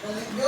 Gracias.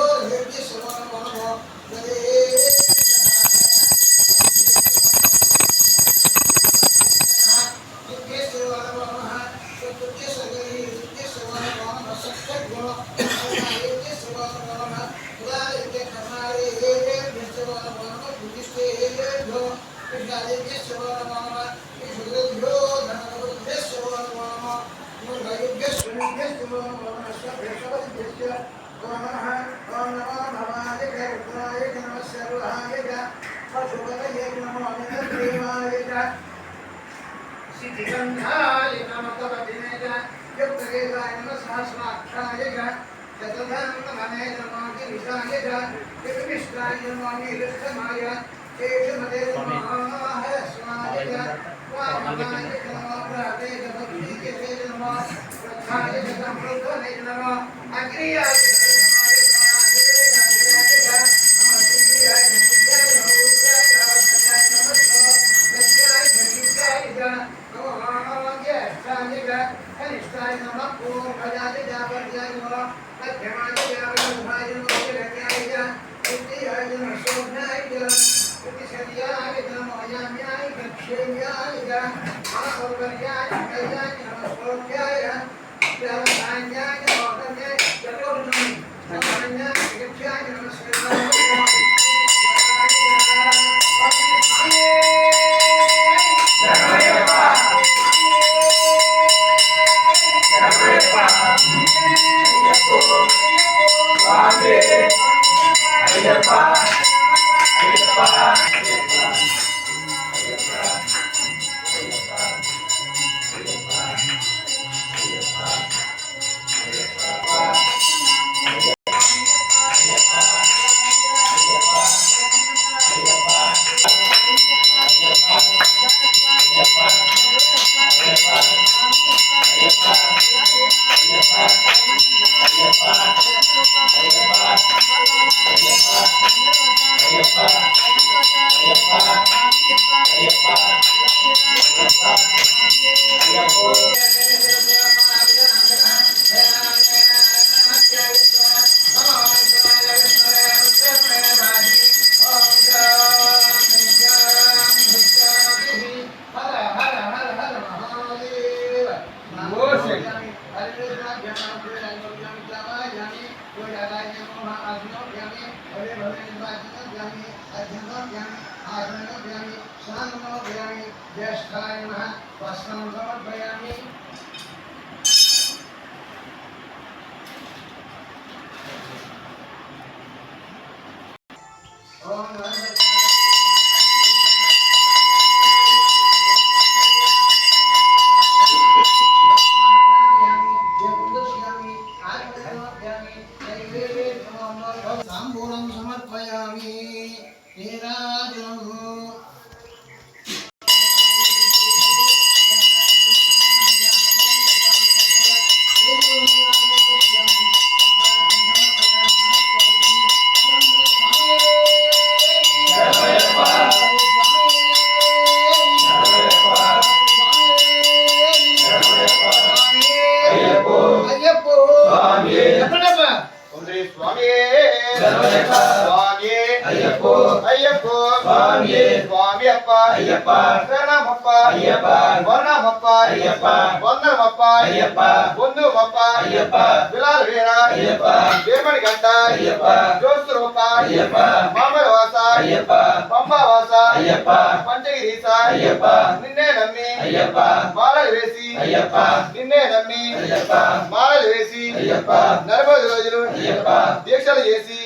దీక్షలు చేసి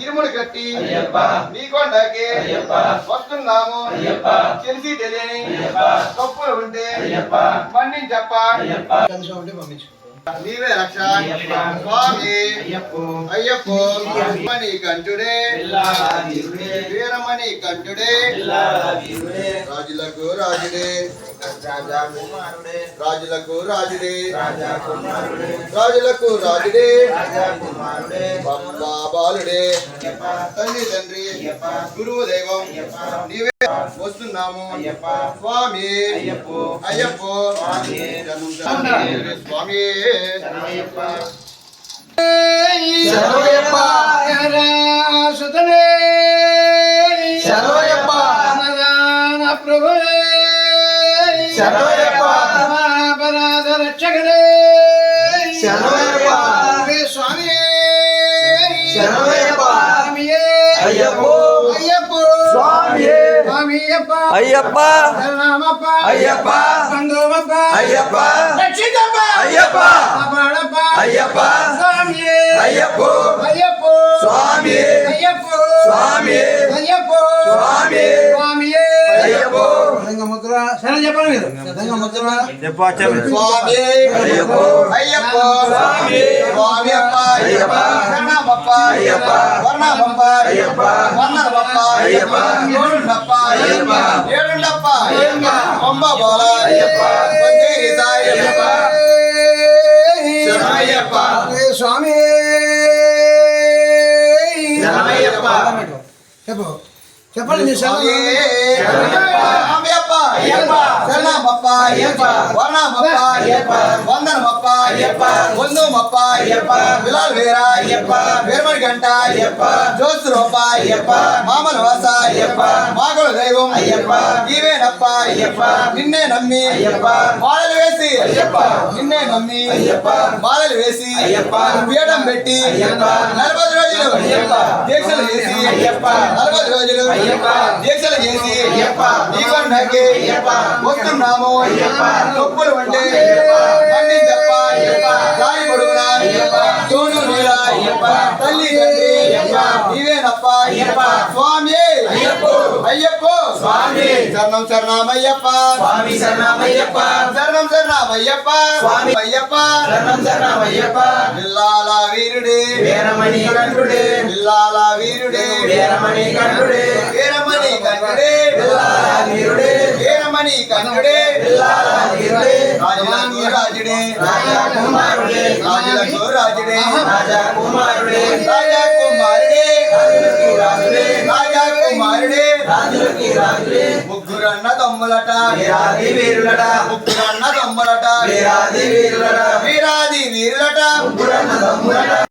ఇరుముడు కట్టి నీకొండకే వస్తున్నాము తెలిసి తెలియని తప్పులు ఉంటే మన్నించప్ప పంపించుకో నీవే రక్ష స్వామి అయ్యప్పో మణి కంఠుడే వీరమణి కంఠుడే రాజులకు రాజుడే రాజులకు రాజుడే రాజులకు రాజుడే పంబా బాలుడే తండ్రి తండ్రి గురువు దైవం నీవే వస్తున్నాము స్వామి అయ్యప్పో స్వామి శరణయ్యప్ప సుతనే శరణయ్యప్ప అన్నదాన ప్రభువే శరణయ్యప్ప అపరాధ రక్షకుడే శరణయ్యప్ప స్వామి శరణయ్యప్ప స్వామియే అయ్యప్పో అయ్యప్ప స్వామియే స్వామియప్ప అయ్యప్ప శరణమప్ప అయ్యప్ప బంధువప్ప అయ్యప్ప రక్షితప్ప అయ్యప్ప కాపాడప్ప అయ్యప్ప స్వామియే అయ్యప్ప అయ్యప్ప స్వామియే అయ్యప్ప స్వామియే అయ్యప్ప స్వామియే స్వామియే అయ్యప్ప లింగముద్ర శరణం చెప్పండి మీరు లింగముద్ర స్వామి అయ్యప్ప అయ్యప్ప స్వామి స్వామియప్ప అయ్యప్ప శరణమప్ప అయ్యప్ప వర్ణమప్ప అయ్యప్ప వందనమప్ప అయ్యప్ప ఏడుండప్ప అయ్యప్ప ఏడుండప్ప అయ్యప్ప కొంబ బోల అయ్యప్ప వందేరి సాయి అయ్యప్ప శరణయ్యప్ప స్వామి శరణయ్యప్ప చెప్పు చెప్పండి మీ స్వామి శరణం స్వామియప్ప శరణమప్ప వర్ణమప్ప వందనమప్ప వందుమప్ప విలాల్ వీర వీరమణి గంట జోత్సురప్ప మామల వాస మాగుల దైవం నీవేనప్ప నిన్నే నమ్మి మాలలు వేసి నిన్నే నమ్మి మాలలు వేసి పీఠం పెట్టి 40 రోజులు దీక్షలు చేసి 40 రోజులు దీక్షలు చేసి నీకొండకి వస్తున్నాము తొప్పులు అంటే అన్ని చెప్ప దారి పొడుగునా తోడు నీరా తల్లి తండ్రి నీవేనప్ప స్వామి అయ్యప్ప స్వామి శరణం శరణమయ్యప్ప స్వామి శరణమయ్యప్ప శరణం శరణమయ్యప్ప స్వామి అయ్యప్ప శరణం శరణమయ్యప్ప బిల్లాల వీరుడే వీరమణి కంఠుడే బిల్లాల వీరుడే వీరమణి కంఠుడే వీరమణి కంఠుడే బిల్లాల వీరుడే వీరమణి కంఠుడే బిల్లాల వీరుడే రాజులకు రాజుడే రాజా కుమారుడే రాజులకు రాజుడే రాజా కుమారుడే రాజా కుమారుడే రాజులకి రాజుడే రాజా కుమారుడే రాజులకి రాజుడే ముగ్గురన్న తమ్ములట వీరాది వీరులట ముగ్గురన్న తమ్ములట వీరాది వీరులట వీరాది వీరులట ముగ్గురన్న తమ్ములట